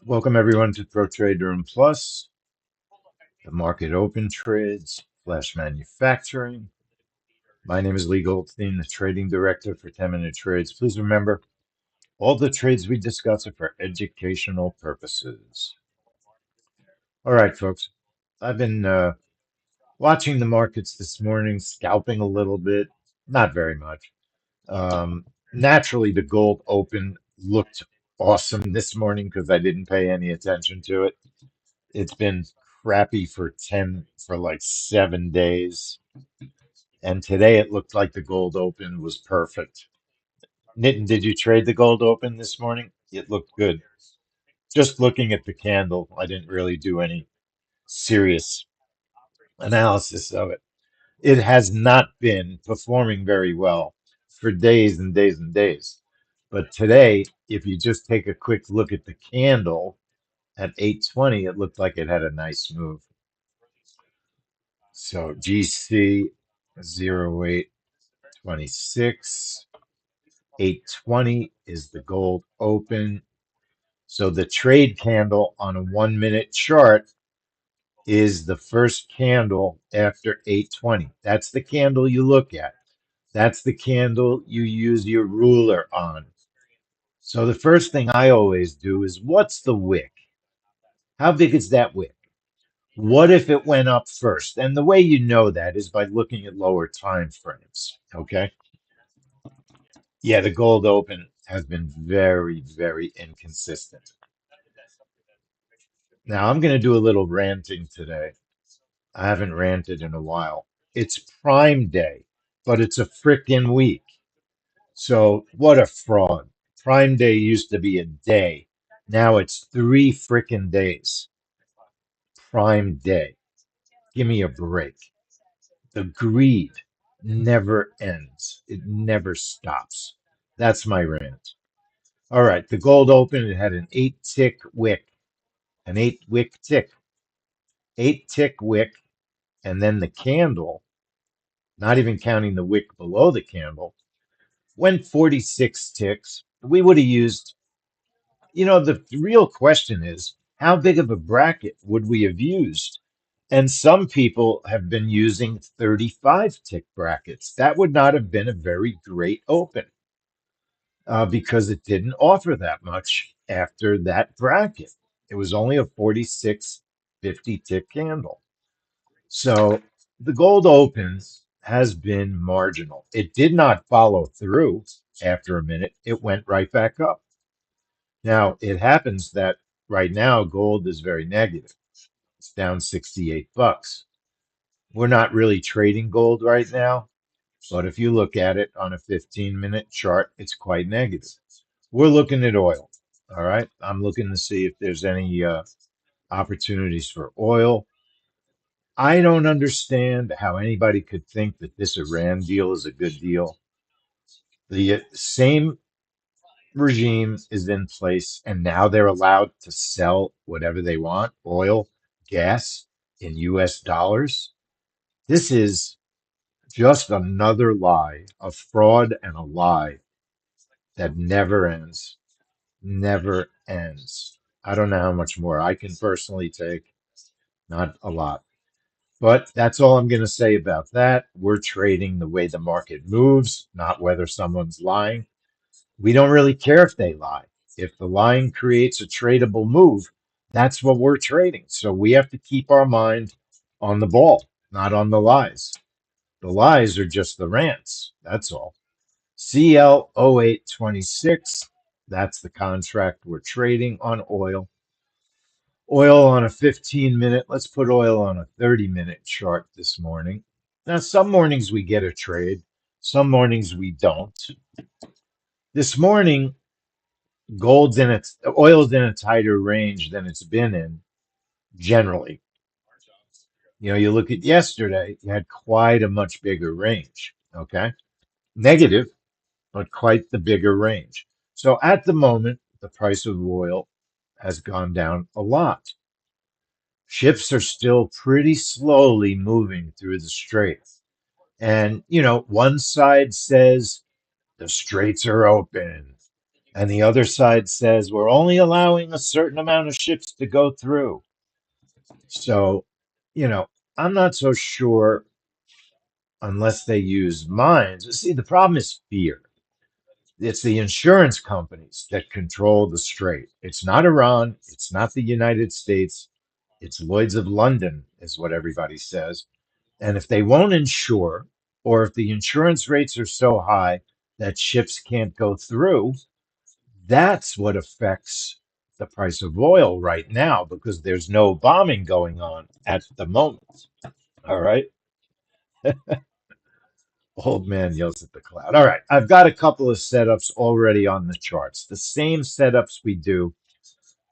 Welcome everyone to Pro Trade Room Plus, the market open trades, flash manufacturing. My name is Lee Goldstein, the trading director for 10-minute trades. Please remember, all the trades we discuss are for educational purposes. All right, folks. I've been watching the markets this morning, scalping a little bit, not very much. Naturally, the gold open looked awesome this morning because I didn't pay any attention to it. It's been crappy for like 7 days. And today it looked like the gold open was perfect. Nitin, did you trade the gold open this morning? It looked good. Just looking at the candle, I didn't really do any serious analysis of it. It has not been performing very well for days and days and days. But today, if you just take a quick look at the candle at 820, it looked like it had a nice move. So GC 0826, 820 is the gold open. So the trade candle on a 1 minute chart is the first candle after 820. That's the candle you look at. That's the candle you use your ruler on. So the first thing I always do is what's the wick? How big is that wick? What if it went up first? And the way you know that is by looking at lower time frames. Okay. Yeah, the gold open has been very, very inconsistent. Now I'm going to do a little ranting today. I haven't ranted in a while. It's Prime Day, but it's a frickin' week. So what a fraud. Prime Day used to be a day. Now it's 3 frickin' days. Prime Day. Give me a break. The greed never ends. It never stops. That's my rant. All right, the gold open, it had an 8 tick wick, an 8 wick tick, 8 tick wick, and then the candle, not even counting the wick below the candle, went 46 ticks. We would have used, the real question is, how big of a bracket would we have used? And some people have been using 35 tick brackets. That would not have been a very great open because it didn't offer that much after that bracket. It was only a 46, 50 tick candle. So the gold opens has been marginal. It did not follow through after a minute. It went right back up. Now, it happens that right now gold is very negative. It's down 68 bucks. We're not really trading gold right now, but if you look at it on a 15-minute chart, it's quite negative. We're looking at oil. All right. I'm looking to see if there's any opportunities for oil. I don't understand how anybody could think that this Iran deal is a good deal. The same regime is in place, and now they're allowed to sell whatever they want, oil, gas, in US dollars. This is just another lie, a fraud and a lie that never ends, never ends. I don't know how much more I can personally take, not a lot. But that's all I'm going to say about that. We're trading the way the market moves, not whether someone's lying. We don't really care if they lie. If the lying creates a tradable move, that's what we're trading. So we have to keep our mind on the ball, not on the lies. The lies are just the rants. That's all. CL 0826, that's the contract we're trading on oil. Oil on a 15-minute, let's put oil on a 30-minute chart this morning. Now, some mornings we get a trade, some mornings we don't. This morning, oil's in a tighter range than it's been in generally. You look at yesterday, you had quite a much bigger range, okay? Negative, but quite the bigger range. So at the moment, the price of oil has gone down a lot. Ships are still pretty slowly moving through the straits. And, one side says the straits are open, and the other side says we're only allowing a certain amount of ships to go through. So, you know, I'm not so sure unless they use mines. See, the problem is fear. It's the insurance companies that control the strait. It's not Iran. It's not the United States. It's Lloyd's of London, is what everybody says. And if they won't insure, or if the insurance rates are so high that ships can't go through, that's what affects the price of oil right now because there's no bombing going on at the moment. All right. Old man yells at the cloud. All right. I've got a couple of setups already on the charts. The same setups we do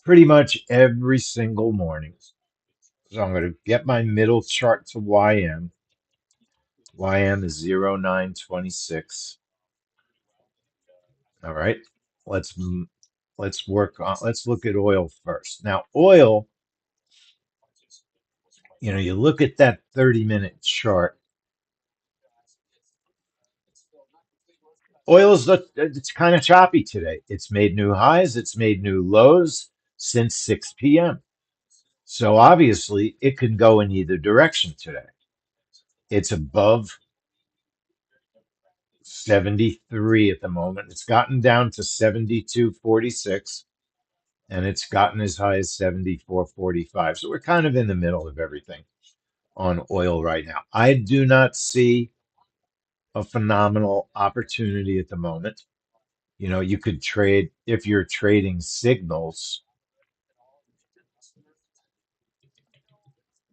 pretty much every single morning. So I'm going to get my middle chart to YM. YM is 0926. All right. Let's let's look at oil first. Now, oil, you look at that 30-minute chart. It's kind of choppy today. It's made new highs, it's made new lows since 6 p.m. So obviously it can go in either direction today. It's above 73 at the moment. It's gotten down to 72.46 and it's gotten as high as 74.45. So we're kind of in the middle of everything on oil right now. I do not see a phenomenal opportunity at the moment. You could trade if you're trading signals.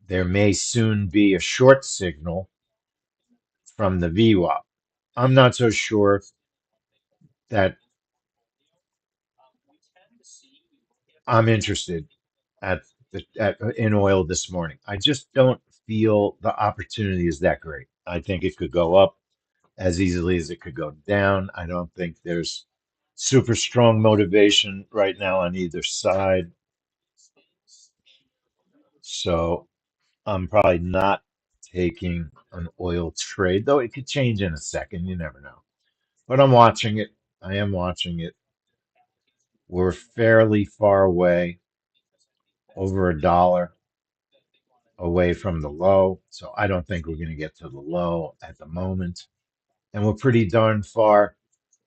There may soon be a short signal from the VWAP. I'm not so sure that I'm interested in oil this morning. I just don't feel the opportunity is that great. I think it could go up as easily as it could go down. I don't think there's super strong motivation right now on either side. So I'm probably not taking an oil trade, though it could change in a second. You never know. But I'm watching it. I am watching it. We're fairly far away, over $1 away from the low. So I don't think we're going to get to the low at the moment. And we're pretty darn far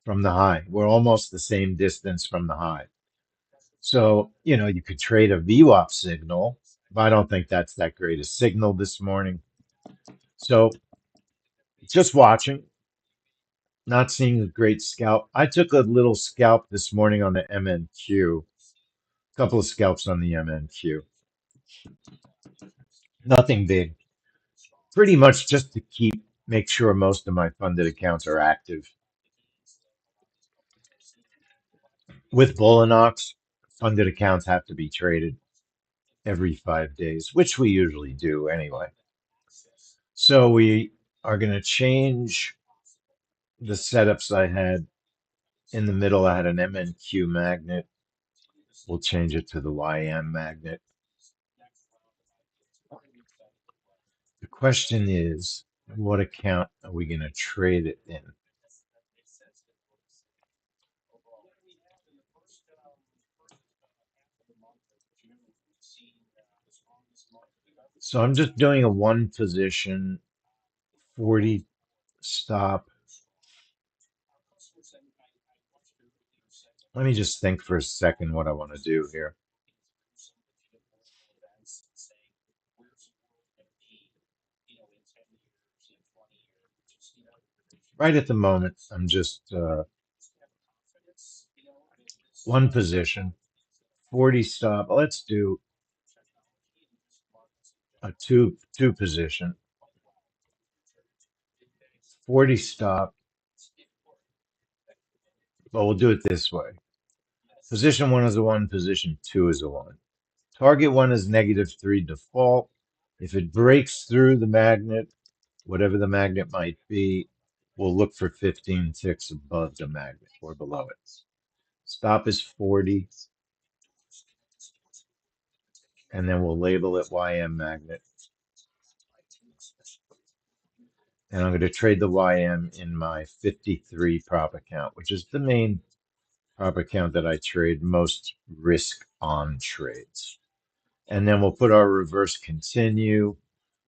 from the high. We're almost the same distance from the high. So, you could trade a VWAP signal, but I don't think that's that great a signal this morning. So just watching, not seeing a great scalp. I took a little scalp this morning on the MNQ, a couple of scalps on the MNQ. Nothing big. Pretty much just to make sure most of my funded accounts are active. With Bullinox, funded accounts have to be traded every 5 days, which we usually do anyway. So we are going to change the setups I had. In the middle, I had an MNQ magnet. We'll change it to the YM magnet. The question is, what account are we going to trade it in? So I'm just doing a one position, 40 stop. Let me just think for a second what I want to do here. Right at the moment, I'm just one position, 40 stop. Let's do a two position, 40 stop. But we'll do it this way. Position one is a one, position two is a one. Target one is -3 default. If it breaks through the magnet, whatever the magnet might be, we'll look for 15 ticks above the magnet or below it. Stop is 40. and then we'll label it YM magnet. And I'm going to trade the YM in my 53 prop account, which is the main prop account that I trade most risk on trades. And then we'll put our reverse continue,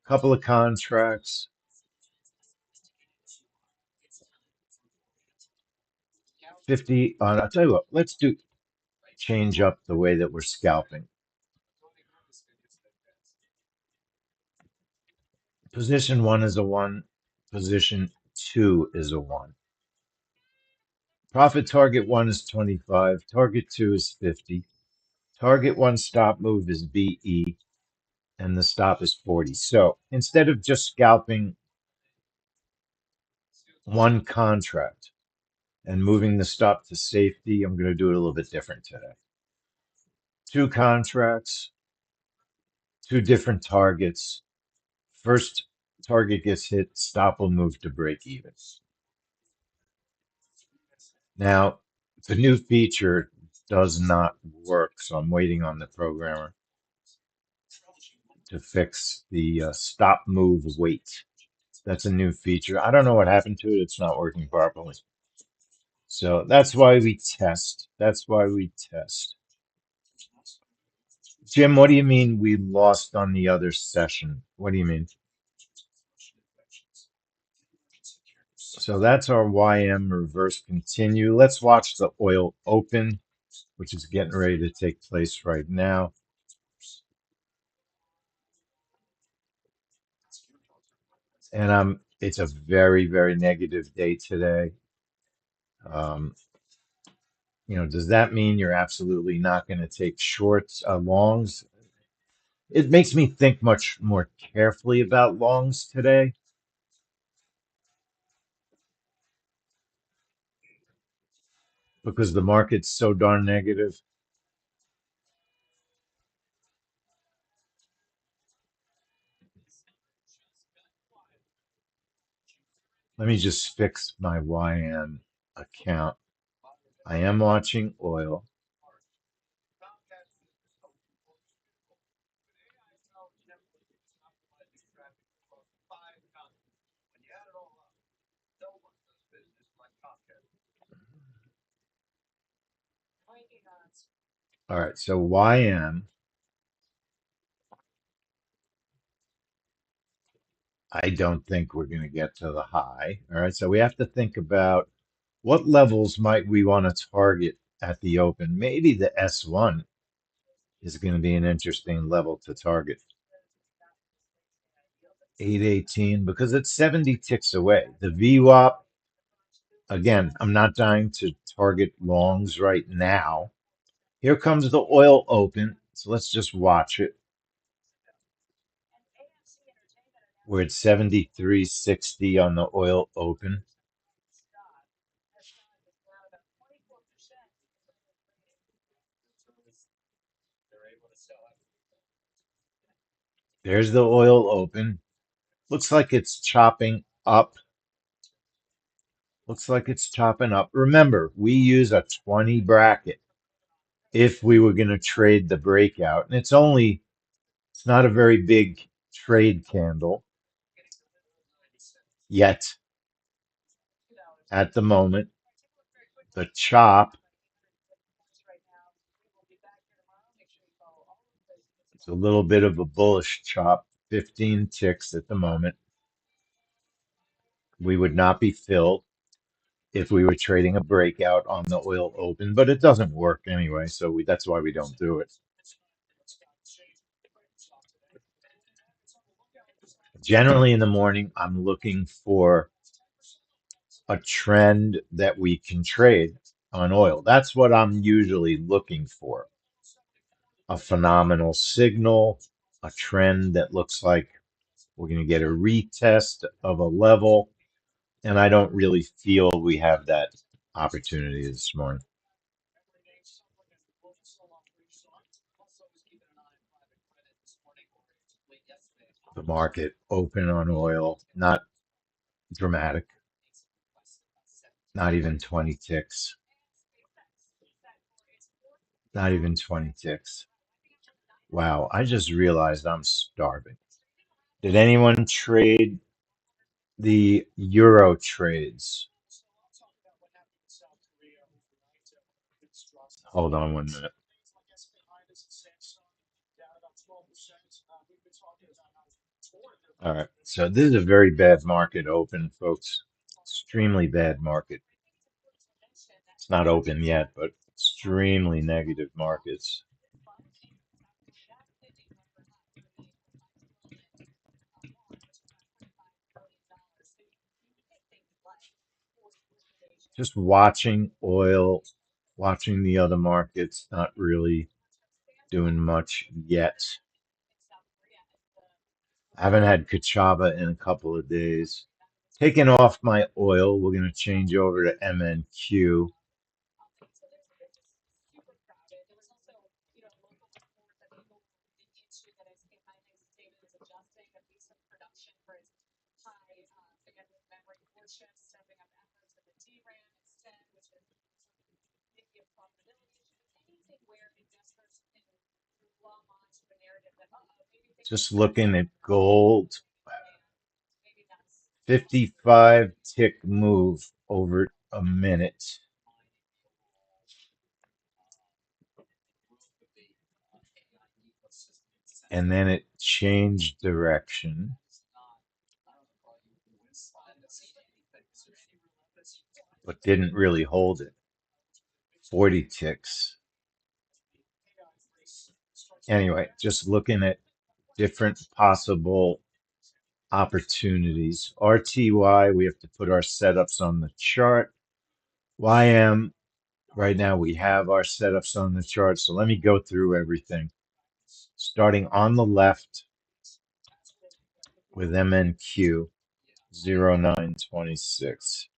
couple of contracts, 50 on, I'll tell you what, let's do change up the way that we're scalping. Position 1 is a 1, position 2 is a 1. Profit target 1 is 25, target 2 is 50. Target 1 stop move is BE, and the stop is 40. So instead of just scalping one contract and moving the stop to safety, I'm going to do it a little bit different today. Two contracts, two different targets. First target gets hit, stop will move to break even. Now, the new feature does not work, so I'm waiting on the programmer to fix the stop move wait. That's a new feature. I don't know what happened to it. It's not working properly. So that's why we test. That's why we test. Jim, what do you mean we lost on the other session? What do you mean? So that's our YM reverse continue. Let's watch the oil open, which is getting ready to take place right now. And it's a very, very negative day today. Um, does that mean you're absolutely not going to take shorts, longs? It makes me think much more carefully about longs today because the market's so darn negative. Let me just fix my YM account. I am watching oil. All right, so YM, I don't think we're going to get to the high. All right, so we have to think about what levels might we want to target at the open. Maybe the S1 is going to be an interesting level to target. 818 because it's 70 ticks away. The VWAP, again, I'm not dying to target longs right now. Here comes the oil open. So let's just watch it. We're at 73.60 on the oil open. There's the oil open. Looks like it's chopping up. Looks like it's chopping up. Remember, we use a 20 bracket if we were going to trade the breakout. And it's not a very big trade candle yet at the moment. The chop, it's a little bit of a bullish chop, 15 ticks at the moment. We would not be filled if we were trading a breakout on the oil open, but it doesn't work anyway, so that's why we don't do it. Generally in the morning, I'm looking for a trend that we can trade on oil. That's what I'm usually looking for. A phenomenal signal, a trend that looks like we're going to get a retest of a level, and I don't really feel we have that opportunity this morning. The market open on oil, not dramatic, not even 20 ticks, not even 20 ticks. Wow, I just realized I'm starving. Did anyone trade the Euro trades? Hold on 1 minute. All right. So this is a very bad market open, folks. Extremely bad market. It's not open yet, but extremely negative markets. Just watching oil, watching the other markets, not really doing much yet. I haven't had Kachava in a couple of days. Taking off my oil, we're going to change over to MNQ. Just looking at gold, 55 tick move over a minute. And then it changed direction, but didn't really hold it. 40 ticks. Anyway, just looking at different possible opportunities. RTY, we have to put our setups on the chart. YM, right now we have our setups on the chart. So let me go through everything. Starting on the left with MNQ 0926.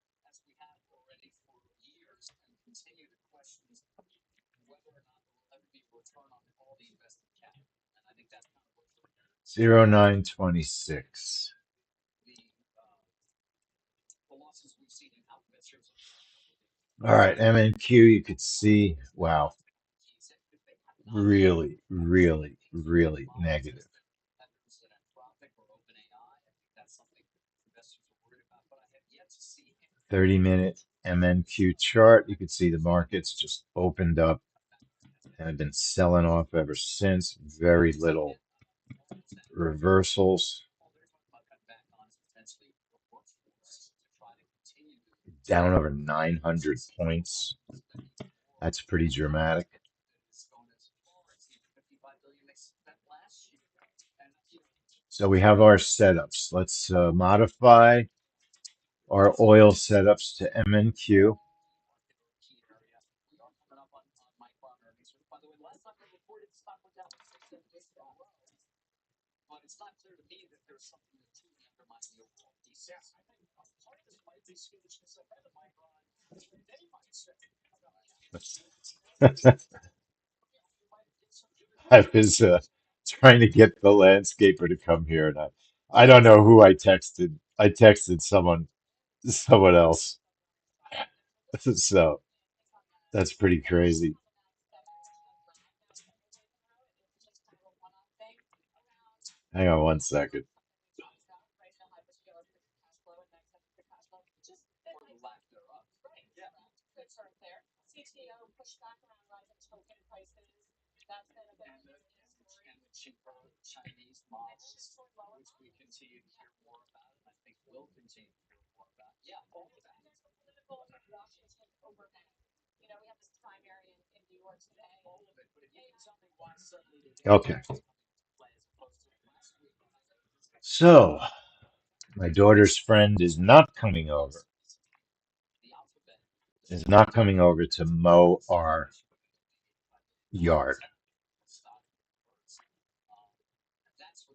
Zero 0926. All right, MNQ, you could see, wow, really, really, really negative. 30-minute MNQ chart, you could see the markets just opened up and have been selling off ever since. Very little reversals. Down over 900 points. That's pretty dramatic. So we have our setups. Let's modify our oil setups to MNQ. I was trying to get the landscaper to come here, and I don't know who I texted. I texted someone else. So that's pretty crazy. Hang on 1 second. Okay. So my daughter's friend is not coming over. Is not coming over to mow our yard.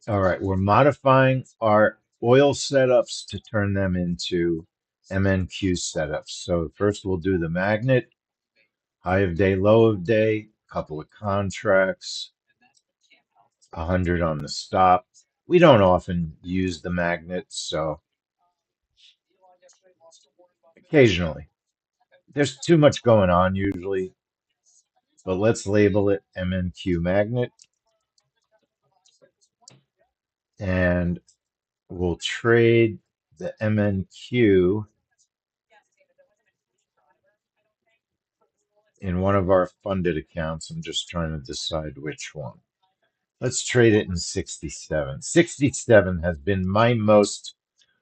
All right, we're modifying our oil setups to turn them into MNQ setups. So first we'll do the magnet, high of day, low of day, couple of contracts, 100 on the stop. We don't often use the magnet, so occasionally. There's too much going on usually, but let's label it MNQ magnet. and we'll trade the MNQ in one of our funded accounts. I'm just trying to decide which one. Let's trade it in 67. 67 has been my most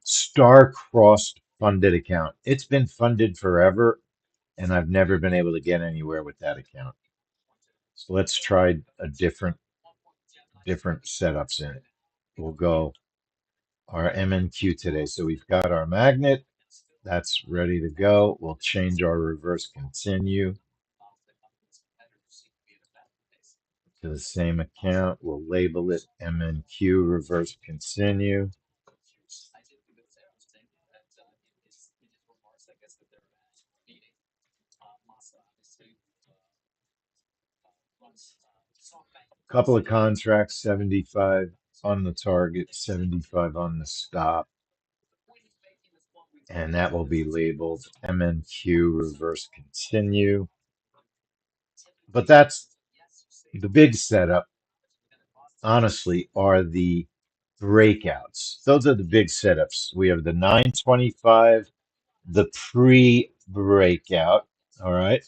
star-crossed funded account. It's been funded forever, and I've never been able to get anywhere with that account. So let's try a different setups in it. We'll go our MNQ today. So we've got our magnet. That's ready to go. We'll change our reverse continue to the same account. We'll label it MNQ reverse continue. Couple of contracts, 75 on the target, 75 on the stop. And that will be labeled MNQ reverse continue. But that's the big setup, honestly, are the breakouts. Those are the big setups. We have the 925, the pre-breakout. All right.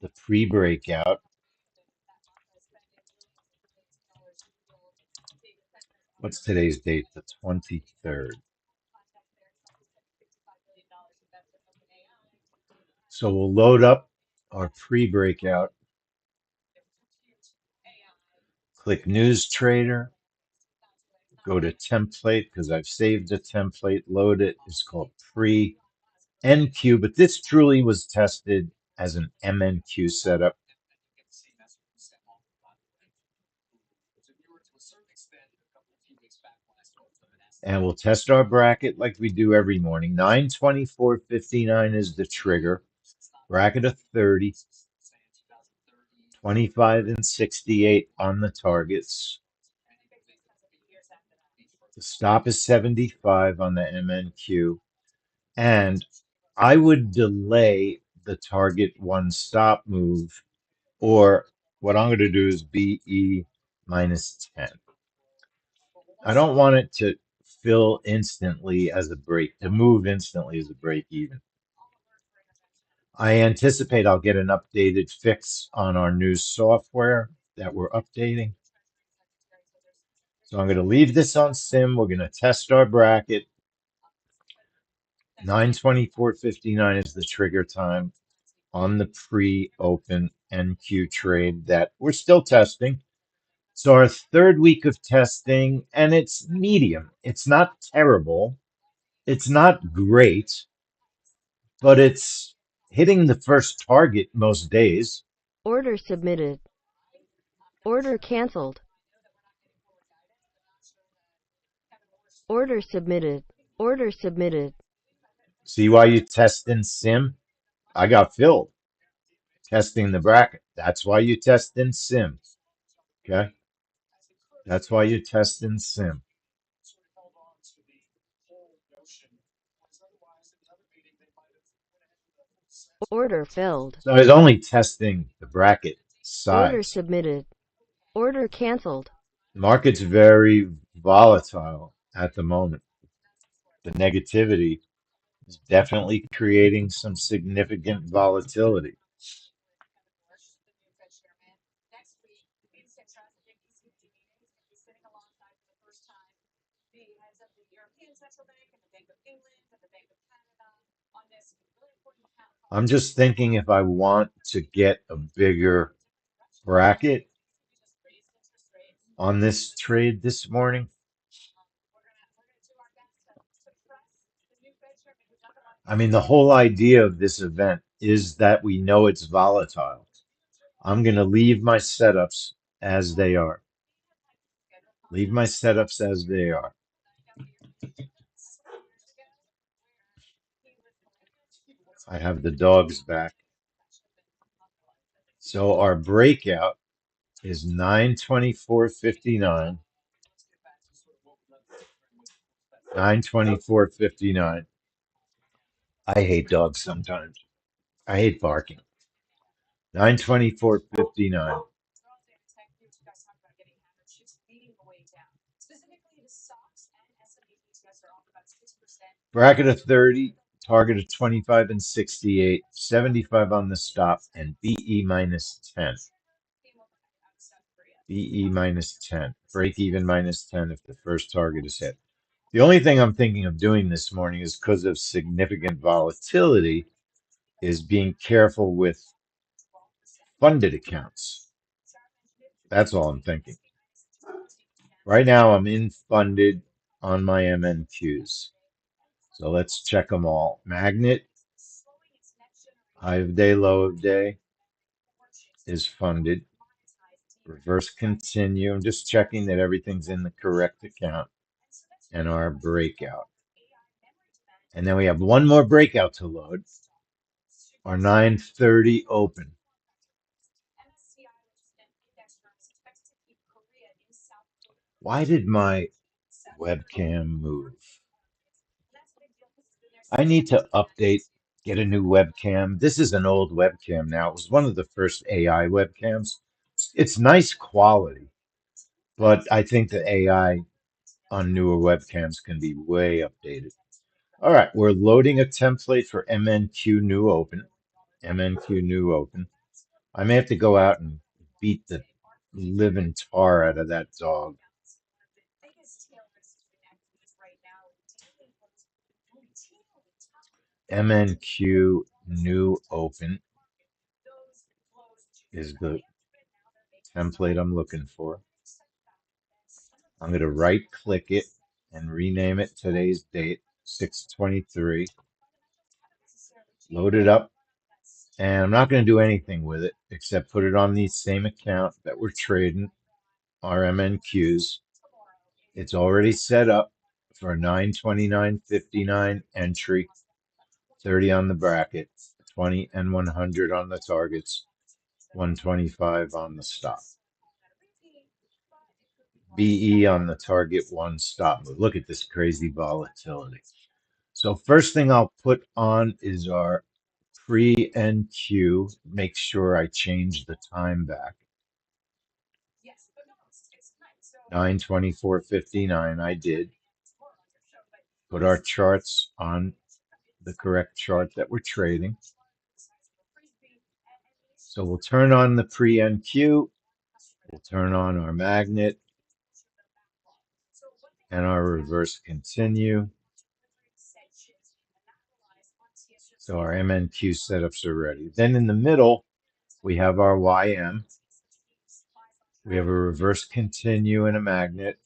The pre-breakout. What's today's date? The 23rd. So we'll load up our pre-breakout. Click News Trader. Go to template because I've saved a template. Load it. It's called pre-NQ, but this truly was tested as an MNQ setup. And we'll test our bracket like we do every morning. 924.59 is the trigger. Bracket of 30. 25 and 68 on the targets. The stop is 75 on the MNQ. And I would delay the target one stop move, or what I'm going to do is BE minus 10. I don't want it to fill instantly as a break, to move instantly as a break even. I anticipate I'll get an updated fix on our new software that we're updating. So I'm going to leave this on sim. We're going to test our bracket. 924.59 is the trigger time on the pre-open NQ trade that we're still testing. So our third week of testing, and it's medium. It's not terrible. It's not great, but it's hitting the first target most days. Order submitted. Order canceled. Order submitted. Order submitted. See why you test in sim? I got filled testing the bracket. That's why you test in sim. Okay? That's why you test in sim. Order filled. So I was only testing the bracket Order size. submitted. Order canceled. The market's very volatile at the moment. The negativity is definitely creating some significant volatility. I'm just thinking if I want to get a bigger bracket on this trade this morning. I mean, the whole idea of this event is that we know it's volatile. I'm going to leave my setups as they are. Leave my setups as they are. I have the dogs back. So our breakout is 924.59. 924.59. I hate dogs sometimes. I hate barking. 924.59. Bracket of 30, target of 25 and 68, 75 on the stop, and BE minus 10. BE minus 10. Break even minus 10 if the first target is hit. The only thing I'm thinking of doing this morning is because of significant volatility is being careful with funded accounts. That's all I'm thinking. Right now I'm in funded on my MNQs. So let's check them all. Magnet, high of day, low of day is funded. Reverse continue. I'm just checking that everything's in the correct account and our breakout. And then we have one more breakout to load. Our 9:30 open. Why did my webcam move? I need to update, get a new webcam. This is an old webcam now. It was one of the first AI webcams. It's nice quality, but I think the AI on newer webcams can be way updated. All right, we're loading a template for MNQ new open. MNQ new open. I may have to go out and beat the living tar out of that dog. MNQ new open is the template I'm looking for. I'm going to right click it and rename it today's date, 6/23. Load it up. And I'm not going to do anything with it except put it on the same account that we're trading our MNQs. It's already set up for a 929.59 entry, 30 on the bracket, 20 and 100 on the targets, 125 on the stop. BE on the target, one stop move. Look at this crazy volatility. So first thing I'll put on is our pre-NQ. Make sure I change the time back. 9:24:59. I did. Put our charts on the correct chart that we're trading. So we'll turn on the pre-NQ. We'll turn on our magnet and our reverse continue. So our MNQ setups are ready. Then in the middle, we have our YM. We have a reverse continue and a magnet.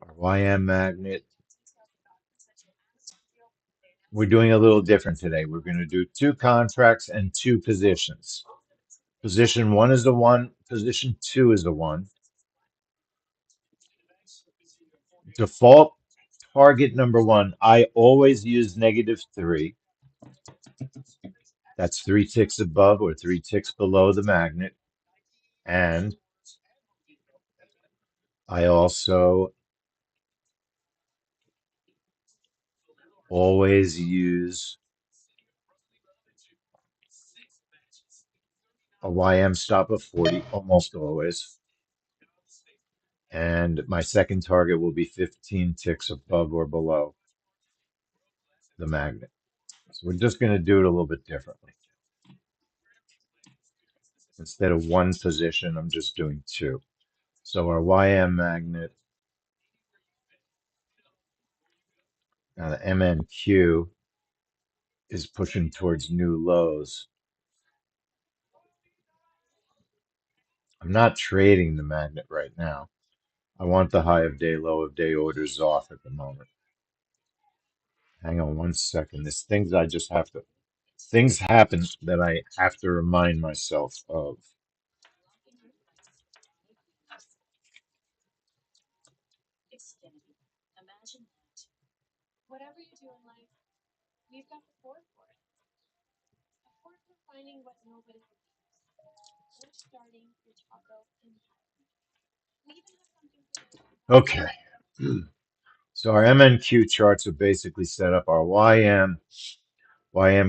Our YM magnet. We're doing a little different today. We're going to do two contracts and two positions. Position one is a one. Position two is a one. Default target number one, I always use -3. That's 3 ticks above or 3 ticks below the magnet. And I also always use a YM stop of 40, almost always. And my second target will be 15 ticks above or below the magnet. So we're just going to do it a little bit differently. Instead of one position, I'm just doing two. So our YM magnet, now the MNQ is pushing towards new lows. I'm not trading the magnet right now. I want the high of day, low of day orders off at the moment. Hang on one second. There's things I just have to, things happen that I have to remind myself of. Okay. So our MNQ charts are basically set up. Our YM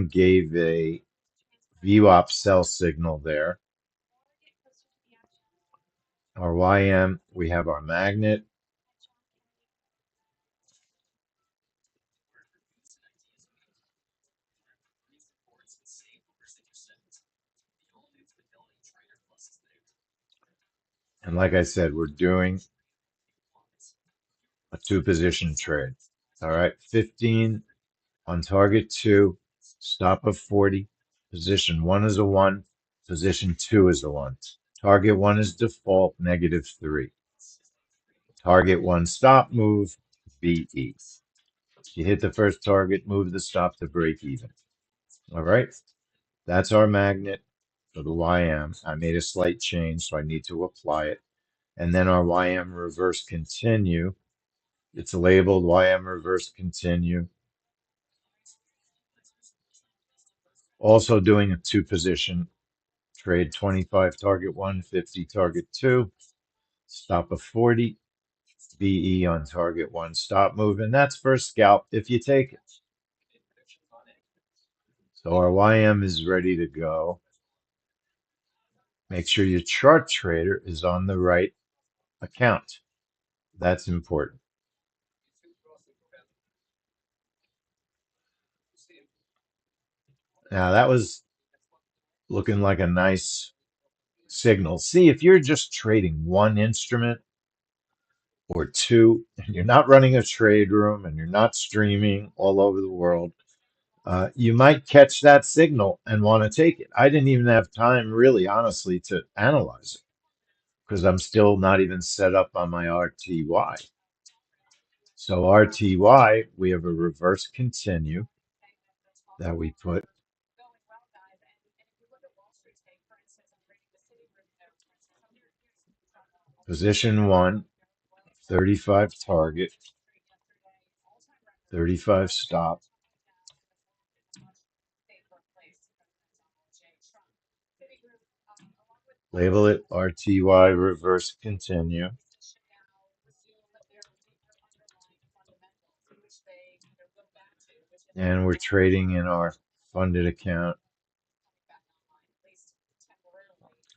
gave a VWAP sell signal there. Our YM, we have our magnet. And like I said, we're doing a two position trade. All right, 15 on target 2, stop of 40. Position 1 is a 1, position 2 is a 1. Target 1 is default, -3. Target 1 stop move, BE. You hit the first target, move the stop to break even. All right, that's our magnet for the YM. I made a slight change, so I need to apply it. And then our YM reverse continue. It's labeled YM reverse continue. Also doing a two position trade, 25 target 1, 50 target 2, stop of 40, BE on target 1, stop move, and that's for a scalp if you take it. So our YM is ready to go. Make sure your chart trader is on the right account. That's important. Now that was looking like a nice signal. See, if you're just trading one instrument or two, and you're not running a trade room and you're not streaming all over the world, you might catch that signal and want to take it. I didn't even have time, really, honestly, to analyze it because I'm still not even set up on my RTY. So RTY, we have a reverse continue that we put. Position 1, 35 target, 35 stop. Label it RTY reverse continue. And we're trading in our funded account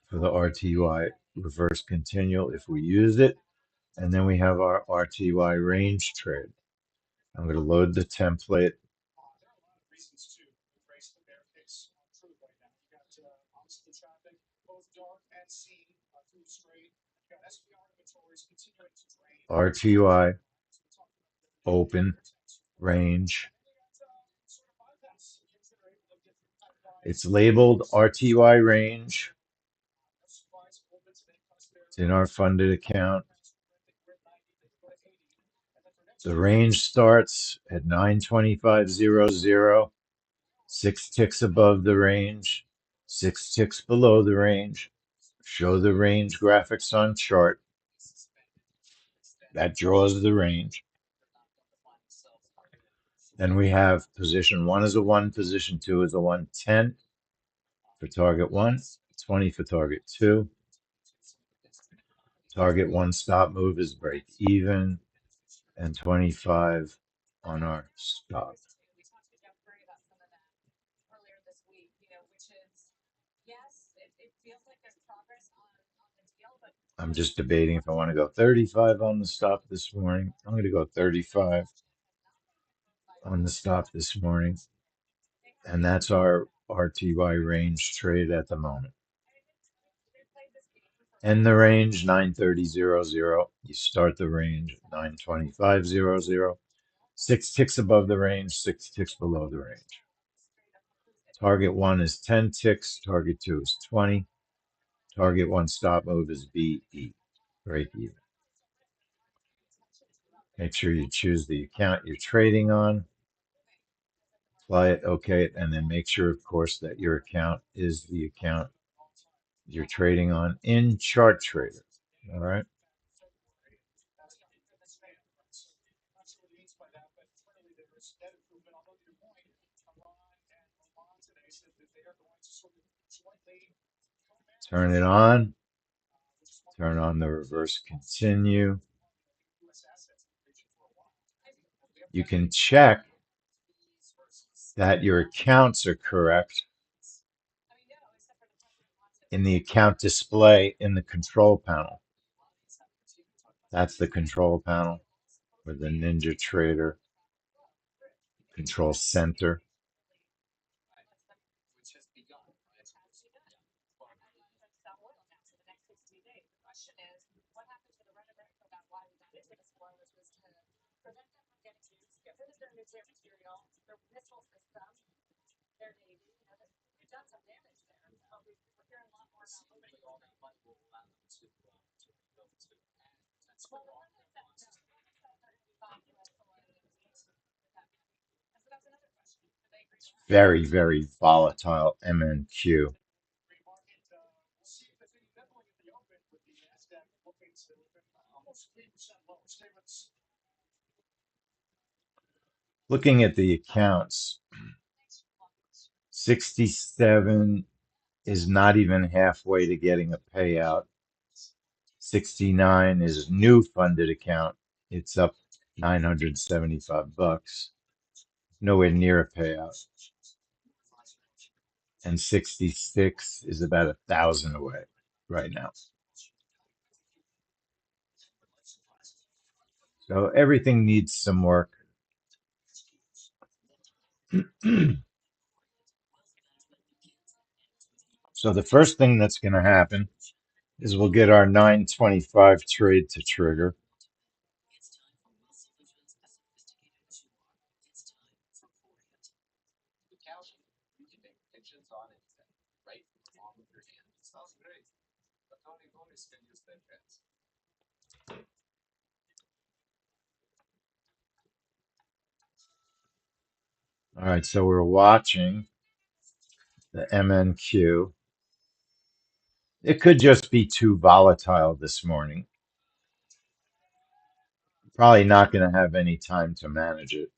for the RTY reverse continual if we use it. And then we have our RTY range trade. I'm going to load the template. RTY open range. It's labeled RTY range. It's in our funded account. The range starts at 925.00, 6 ticks above the range, 6 ticks below the range. Show the range graphics on chart. That draws the range. Then we have position 1 is a 1, position 2 is a 1, 10 for target 1, 20 for target 2. Target 1 stop move is break even, and 25 on our stop. I'm just debating if I want to go 35 on the stop this morning. I'm going to go 35 on the stop this morning. And that's our RTY range trade at the moment. End the range 930.00. You start the range 925.00. 6 ticks above the range, 6 ticks below the range. Target 1 is 10 ticks. Target 2 is 20. Target 1 stop move is BE. Break even. Make sure you choose the account you're trading on. Apply it, okay it, and then make sure, of course, that your account is the account you're trading on in Chart Trader. All right. Turn it on. Turn on the reverse continue. You can check that your accounts are correct in the account display in the control panel. That's the control panel where the NinjaTrader control center. Very, very volatile MNQ. Looking at the accounts, 67 is not even halfway to getting a payout. 69 is a new funded account. It's up 975 bucks. Nowhere near a payout. And 66 is about 1,000 away right now. So everything needs some work. So the first thing that's going to happen is we'll get our 925 trade to trigger. All right, so we're watching the MNQ. It could just be too volatile this morning. Probably not going to have any time to manage it.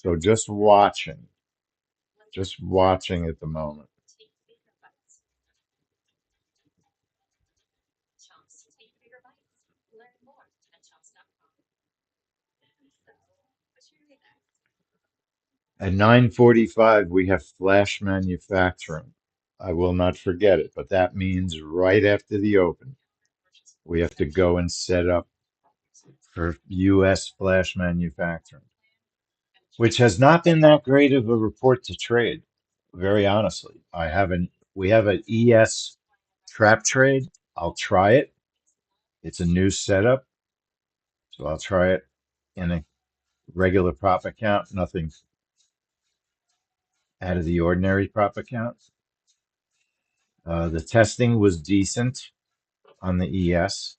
So just watching at the moment. At 9:45, we have flash manufacturing. I will not forget it, but that means right after the open, we have to go and set up for U.S. flash manufacturing, which has not been that great of a report to trade, very honestly. We have an ES trap trade. I'll try it. It's a new setup, so I'll try it in a regular prop account, nothing out of the ordinary prop account. The testing was decent on the ES.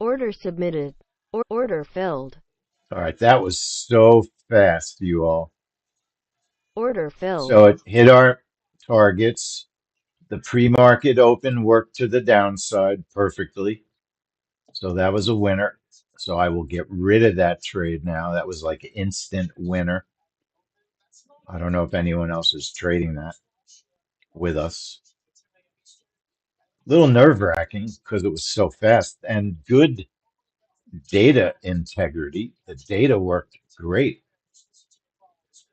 Order submitted. Order filled. All right, that was so fast, you all. Order filled. So it hit our targets. The pre-market open worked to the downside perfectly. So that was a winner. So I will get rid of that trade now. That was like an instant winner. I don't know if anyone else is trading that with us. A little nerve-wracking because it was so fast and good data integrity. The data worked great.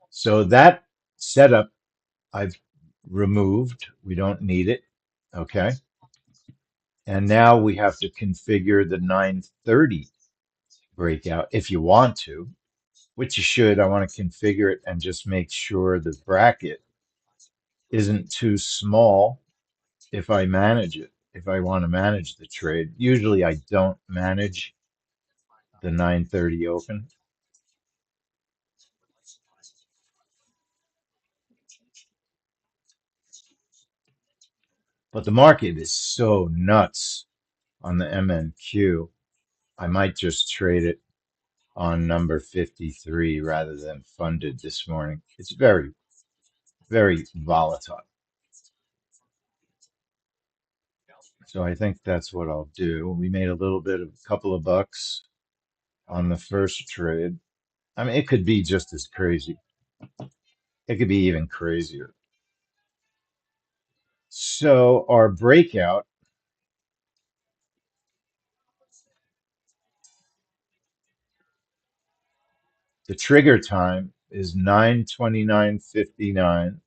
So that setup I've removed. We don't need it. Okay. And now we have to configure the 930 breakout if you want to, which you should. I want to configure it and just make sure the bracket isn't too small if I manage it, if I want to manage the trade. Usually I don't manage the 930 open. But the market is so nuts on the MNQ. I might just trade it on number 53 rather than funded this morning. It's very, very volatile. So I think that's what I'll do. We made a little bit of a couple of bucks on the first trade. I mean, it could be just as crazy. It could be even crazier. So our breakout, the trigger time is 9:29:59.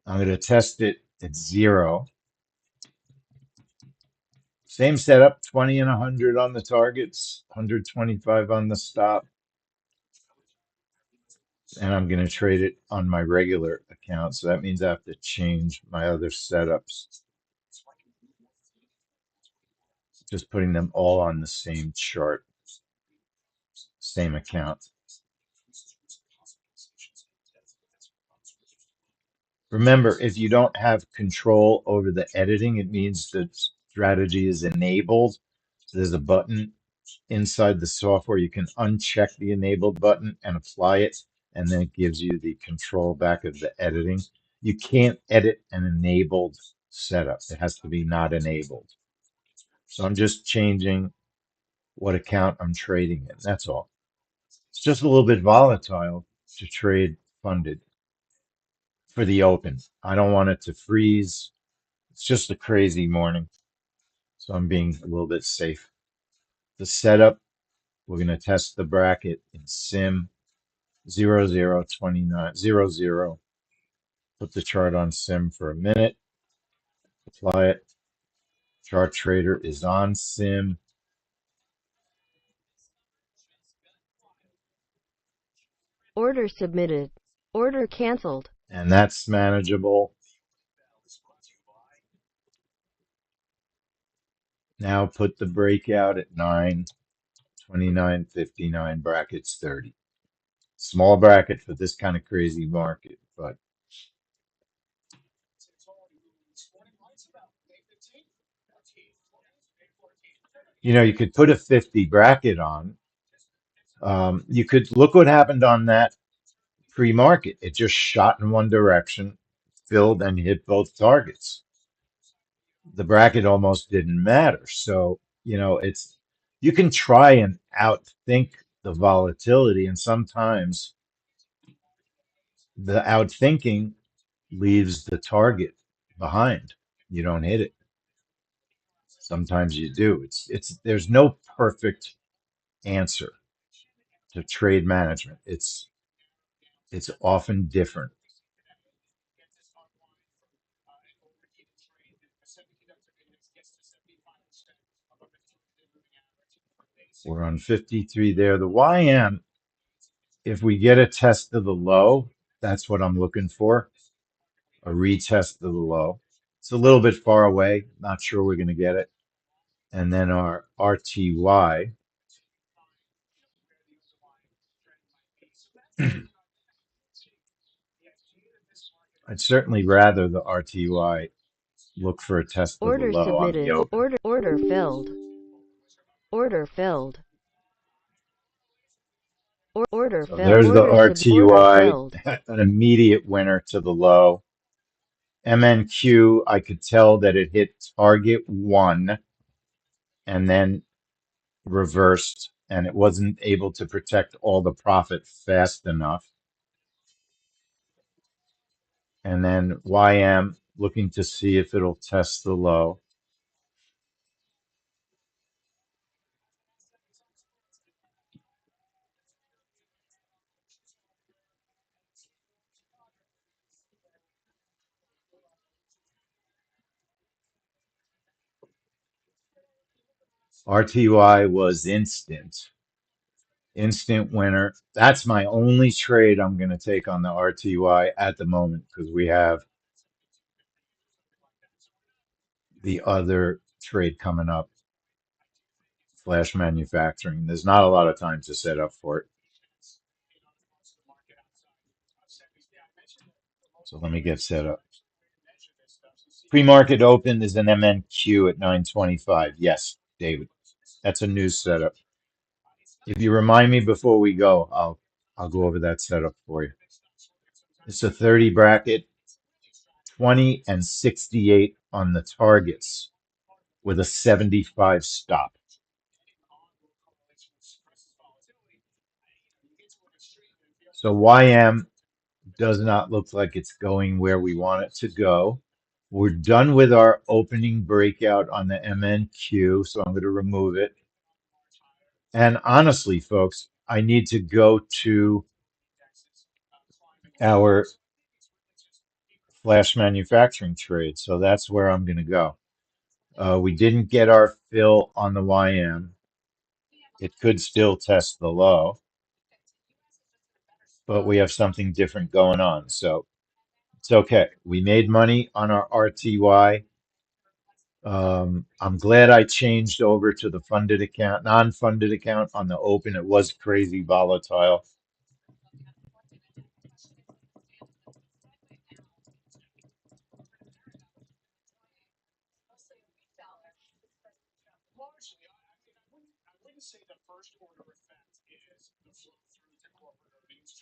I'm going to test it at 0. Same setup, 20 and 100 on the targets, 125 on the stop, and I'm going to trade it on my regular account. So that means I have to change my other setups. Just putting them all on the same chart, same account. Remember, if you don't have control over the editing, it means the strategy is enabled. So there's a button inside the software. You can uncheck the enabled button and apply it, and then it gives you the control back of the editing. You can't edit an enabled setup. It has to be not enabled. So I'm just changing what account I'm trading in. That's all. It's just a little bit volatile to trade funded for the open. I don't want it to freeze. It's just a crazy morning. So I'm being a little bit safe. The setup, we're going to test the bracket in sim 002900. Put the chart on sim for a minute. Apply it. Chart trader is on sim. Order submitted. Order canceled. And that's manageable. Now put the breakout at 9:29:59 brackets 30. Small bracket for this kind of crazy market, but you could put a 50 bracket on. You could look what happened on that pre-market. It just shot in one direction, filled and hit both targets. The bracket almost didn't matter. So, you can try and outthink the volatility, and sometimes the outthinking leaves the target behind. You don't hit it. Sometimes you do. There's no perfect answer to trade management. It's often different. We're on 53 there. The YM, if we get a test of the low, that's what I'm looking for, a retest of the low. It's a little bit far away. Not sure we're going to get it. And then our RTY, I'd certainly rather the RTY look for a test of the Order low on the submitted. open. Order filled. Order filled. Order So filled. there's the Order RTY, filled. an immediate winner to the low. MNQ, I could tell that it hit target 1 and then reversed, and it wasn't able to protect all the profit fast enough. And then YM, looking to see if it'll test the low. RTY was instant winner. That's my only trade I'm going to take on the RTY at the moment because we have the other trade coming up, Flash Manufacturing. There's not a lot of time to set up for it. So let me get set up. Pre-market open is an MNQ at 9:25. Yes, David. That's a new setup. If you remind me before we go, I'll go over that setup for you. It's a 30 bracket, 20 and 68 on the targets. with a 75 stop. So YM does not look like it's going where we want it to go. We're done with our opening breakout on the MNQ, so I'm going to remove it. And honestly, folks, I need to go to our flash manufacturing trade. So that's where I'm going to go. We didn't get our fill on the YM. It could still test the low, but we have something different going on. So it's okay. We made money on our RTY. I'm glad I changed over to the funded account, non-funded account on the open. It was crazy volatile.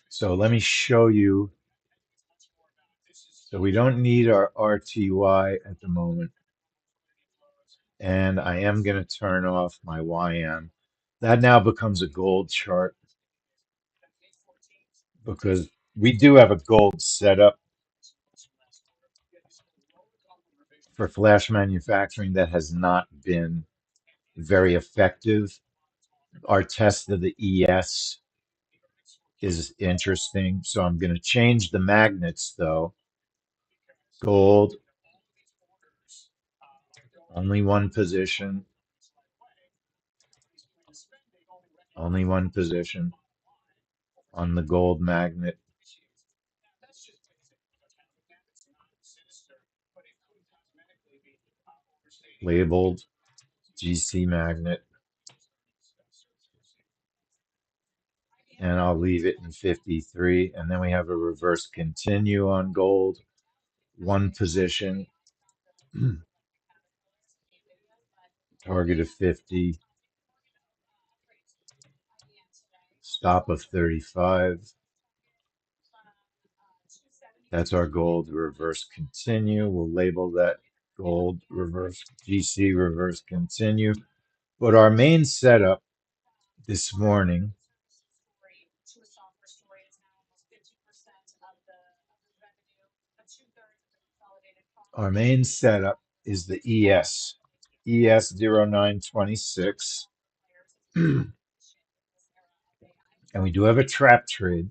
So let me show you. So we don't need our RTY at the moment. And I am going to turn off my YM. That now becomes a gold chart because we do have a gold setup for flash manufacturing that has not been very effective. Our test of the ES is interesting. So I'm going to change the magnets though. Gold, only one position, only one position on the gold magnet, labeled GC magnet, and I'll leave it in 53. And then we have a reverse continue on gold, one position, target of 50, stop of 35. That's our gold reverse continue. We'll label that gold reverse GC reverse continue. But our main setup this morning, our main setup is the ES 0926. And we do have a trap trade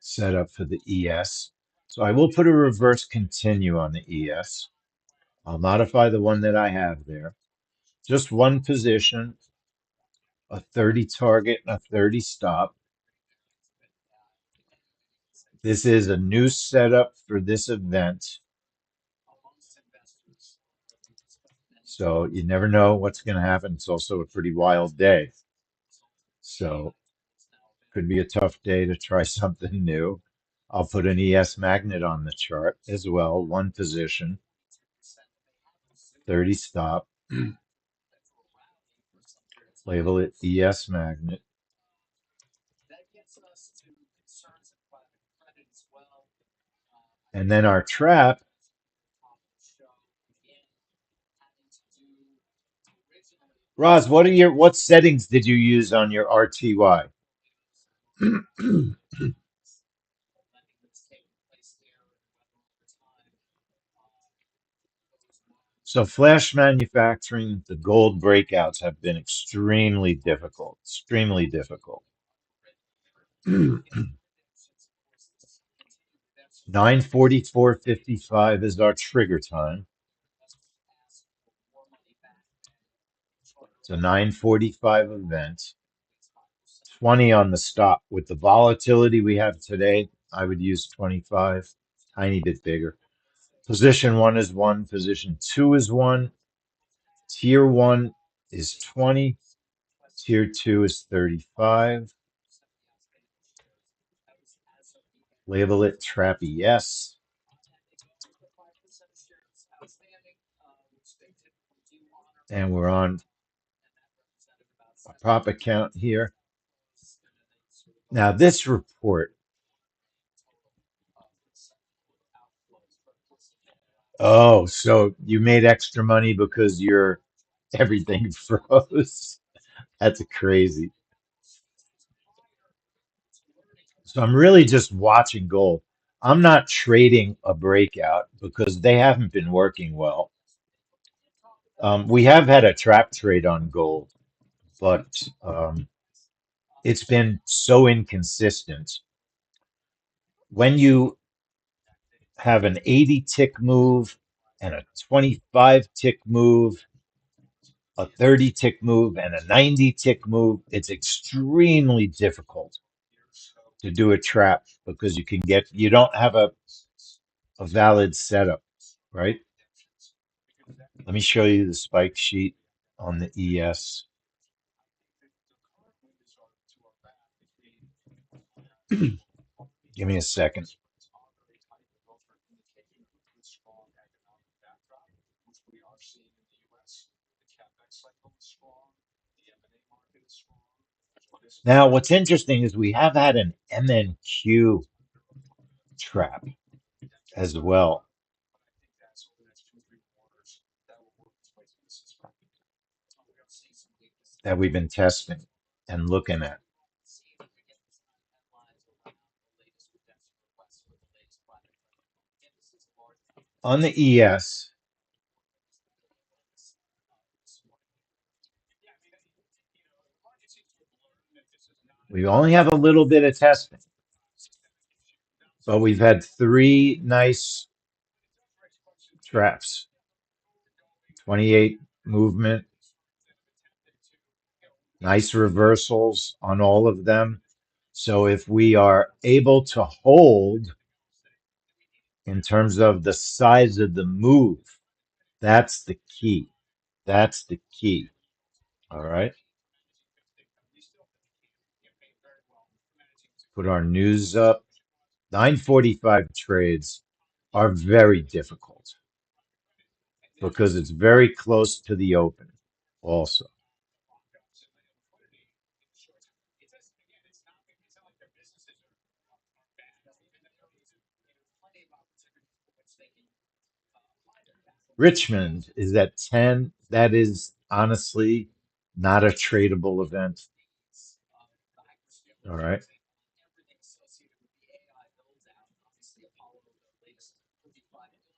set up for the ES. So I will put a reverse continue on the ES. I'll modify the one that I have there. Just one position, a 30 target and a 30 stop. This is a new setup for this event. So you never know what's going to happen. It's also a pretty wild day. So could be a tough day to try something new. I'll put an ES magnet on the chart as well. One position, 30 stop. Label it ES magnet. And then our trap, Roz, what settings did you use on your RTY? So flash manufacturing, the gold breakouts have been extremely difficult, extremely difficult. 9:44:55 is our trigger time. It's a 9:45 event. 20 on the stop. With the volatility we have today, I would use 25, tiny bit bigger. Position one is one, position two is one, tier one is 20, tier two is 35. Label it trap ES. And we're on a prop account here. Now this report, oh, so you made extra money because you're Everything froze. That's crazy. So I'm really just watching gold. I'm not trading a breakout because they haven't been working well. We have had a trap trade on gold, but it's been so inconsistent. When you have an 80 tick move and a 25 tick move, a 30 tick move, and a 90 tick move, it's extremely difficult to do a trap because you don't have a valid setup, right? Let me show you the spike sheet on the ES. Give me a second. Now, what's interesting is we have had an MNQ trap as well that we've been testing and looking at. On the ES, we only have a little bit of testing, but we've had three nice traps, 28 movement, nice reversals on all of them. So if we are able to hold in terms of the size of the move, that's the key. That's the key. All right. Put our news up. 945 trades are very difficult because it's very close to the open also. Richmond is at 10. That is honestly not a tradable event. All right.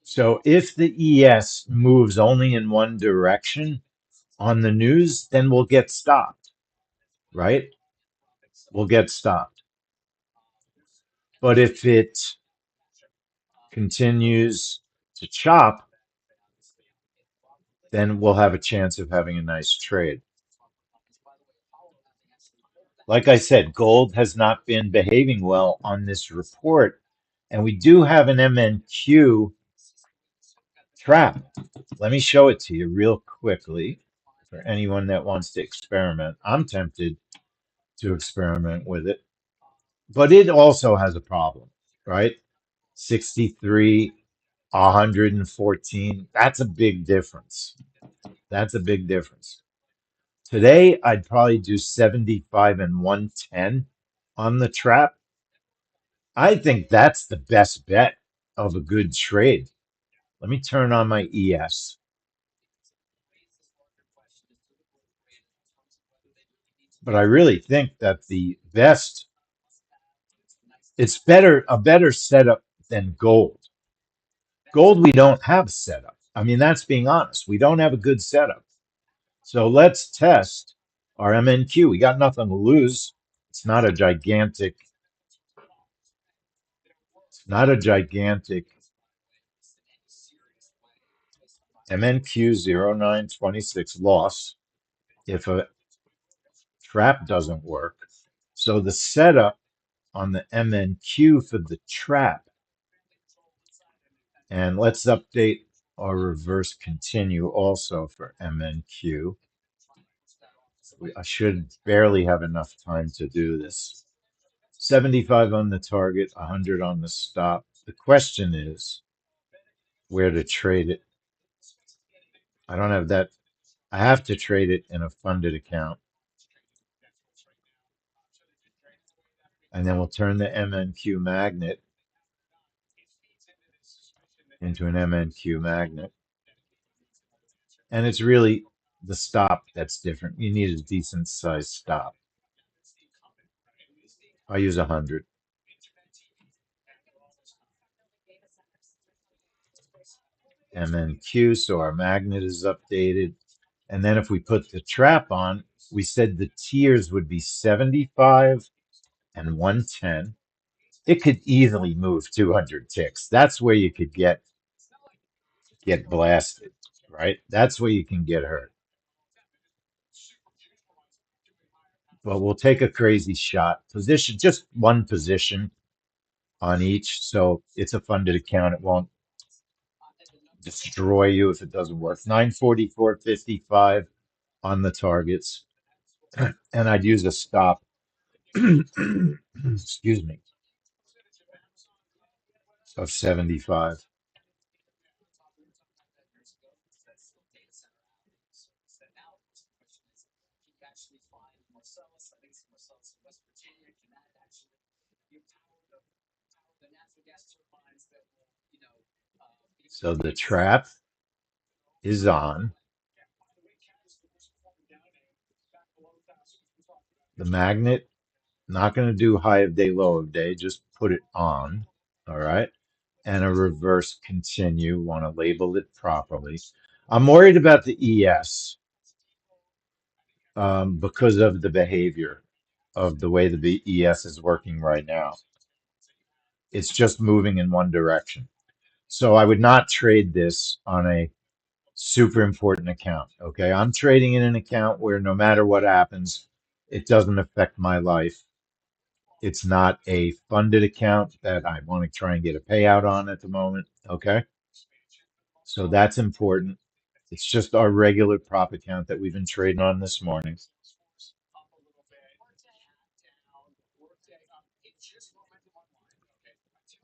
So if the ES moves only in one direction on the news, then we'll get stopped, right? We'll get stopped. But if it continues to chop, then we'll have a chance of having a nice trade. Like I said, gold has not been behaving well on this report, and we do have an MNQ trap. Let me show it to you real quickly for anyone that wants to experiment. I'm tempted to experiment with it, but it also has a problem, right? 63, 114. That's a big difference. That's a big difference. Today, I'd probably do 75 and 110 on the trap. I think that's the best bet of a good trade. Let me turn on my ES. But I really think that the best, it's a better setup than gold. Gold, we don't have a setup. I mean, that's being honest. We don't have a good setup. So let's test our MNQ. We got nothing to lose. It's not a gigantic, it's not a gigantic MNQ 0926 loss if a trap doesn't work. So the setup on the MNQ for the trap, and let's update our reverse continue also for MNQ. I should barely have enough time to do this. 75 on the target, 100 on the stop. The question is where to trade it. I don't have that. I have to trade it in a funded account. And then we'll turn the MNQ magnet into an MNQ magnet. And it's really the stop that's different. You need a decent sized stop. I use 100. MNQ, so our magnet is updated. And then if we put the trap on, we said the tiers would be 75 and 110. It could easily move 200 ticks. That's where you could get blasted, right? That's where you can get hurt. But we'll take a crazy shot. Position, just one position on each. So it's a funded account. It won't destroy you if it doesn't work. 944.55 on the targets. And I'd use a stop. Excuse me, of 75. So the trap is on. The magnet, not going to do high of day, low of day, just put it on. All right. And a reverse continue. Want to label it properly. I'm worried about the ES because of the behavior of the way the ES is working right now. It's just moving in one direction. So I would not trade this on a super important account. Okay. I'm trading in an account where no matter what happens, it doesn't affect my life. It's not a funded account that I want to try and get a payout on at the moment. Okay. So that's important. It's just our regular prop account that we've been trading on this morning.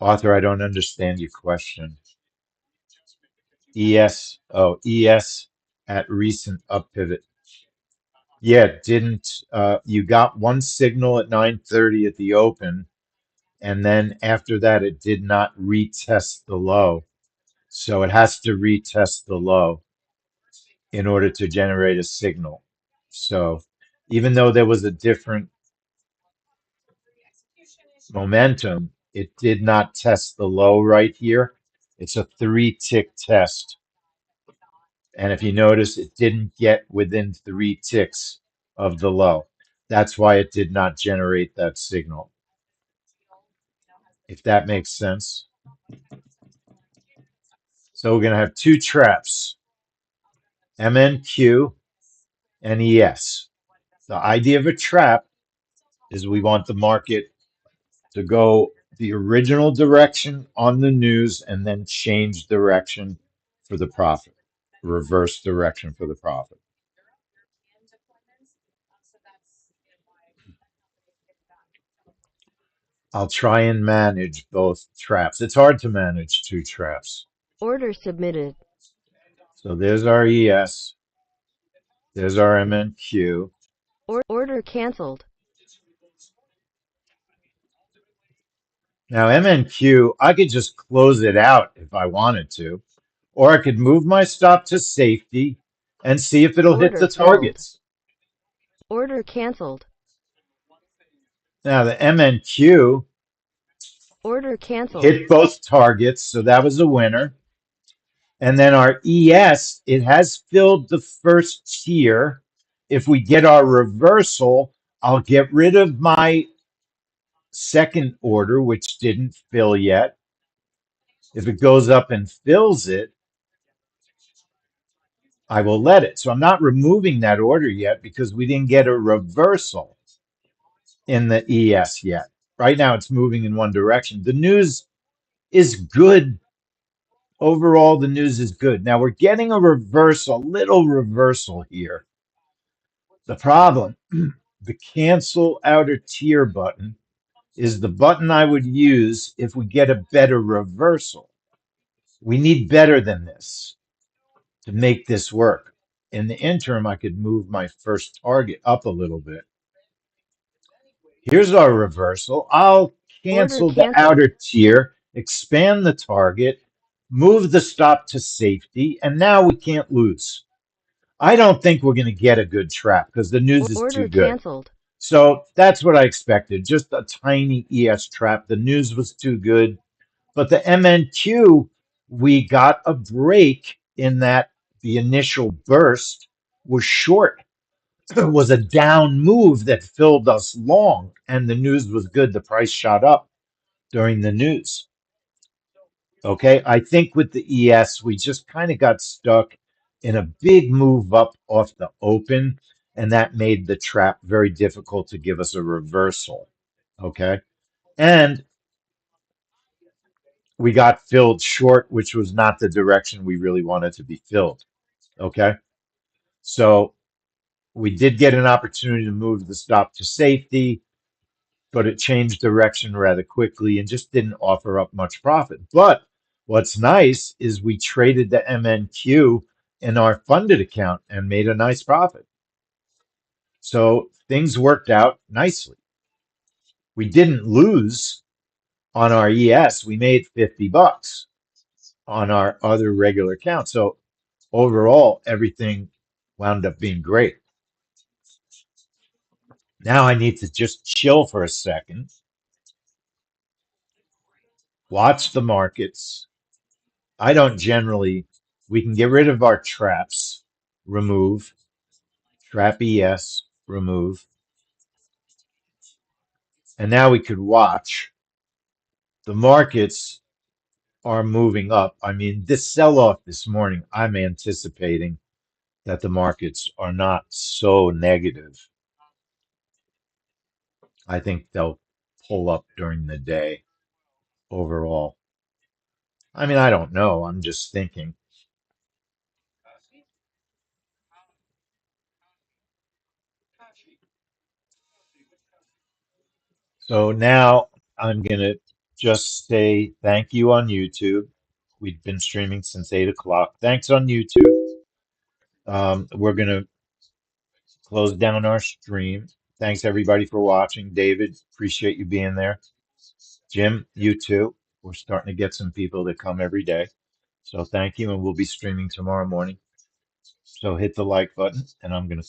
Arthur, I don't understand your question. ES, oh, ES at recent up pivot. Yeah, didn't you got one signal at 9:30 at the open, and then after that it did not retest the low. So it has to retest the low in order to generate a signal. So even though there was a different momentum, it did not test the low right here. It's a 3-tick test. And if you notice, it didn't get within 3 ticks of the low. That's why it did not generate that signal. If that makes sense. So we're going to have two traps, MNQ and ES. The idea of a trap is we want the market to go the original direction on the news and then change direction for the profit, reverse direction for the profit. I'll try and manage both traps. It's hard to manage two traps. Order submitted. So there's our ES. There's our MNQ. Order canceled. Now MNQ, I could just close it out if I wanted to, or I could move my stop to safety and see if it'll hit Order the filled. targets. Order canceled. Now the MNQ Order canceled. hit both targets, so that was a winner. And then our ES, it has filled the first tier. If we get our reversal, I'll get rid of my second order, which didn't fill yet. If it goes up and fills it, I will let it. So I'm not removing that order yet because we didn't get a reversal in the ES yet. Right now it's moving in one direction. The news is good. Overall, the news is good. Now we're getting a reversal, little reversal here. The problem, the cancel outer tier button is the button I would use if we get a better reversal. We need better than this to make this work. In the interim, I could move my first target up a little bit. Here's our reversal. I'll cancel the canceled. outer tier, expand the target, move the stop to safety, and now we can't lose. I don't think we're going to get a good trap because the news is too Order good. canceled. So that's what I expected. Just a tiny ES trap. The news was too good. But the MNQ, we got a break in that the initial burst was short. It was a down move that filled us long, and the news was good. The price shot up during the news. Okay, I think with the ES, we just kind of got stuck in a big move up off the open, and that made the trap very difficult to give us a reversal. Okay, and we got filled short, which was not the direction we really wanted to be filled. Okay, so we did get an opportunity to move the stop to safety, but it changed direction rather quickly and just didn't offer up much profit. But what's nice is we traded the MNQ in our funded account and made a nice profit. So things worked out nicely. We didn't lose on our ES. We made 50 bucks on our other regular account. So overall, everything wound up being great. Now I need to just chill for a second, watch the markets. I don't generally, we can get rid of our traps, remove, trap ES, remove. And now we could watch. The markets are moving up. I mean, this sell off this morning, I'm anticipating that the markets are not so negative. I think they'll pull up during the day overall. I mean, I don't know. I'm just thinking. So now I'm going to just say thank you on YouTube. We've been streaming since 8 o'clock. Thanks on YouTube. We're going to close down our stream. Thanks everybody for watching. David, appreciate you being there. Jim, you too. We're starting to get some people that come every day. So thank you, and we'll be streaming tomorrow morning. So hit the like button, and I'm going to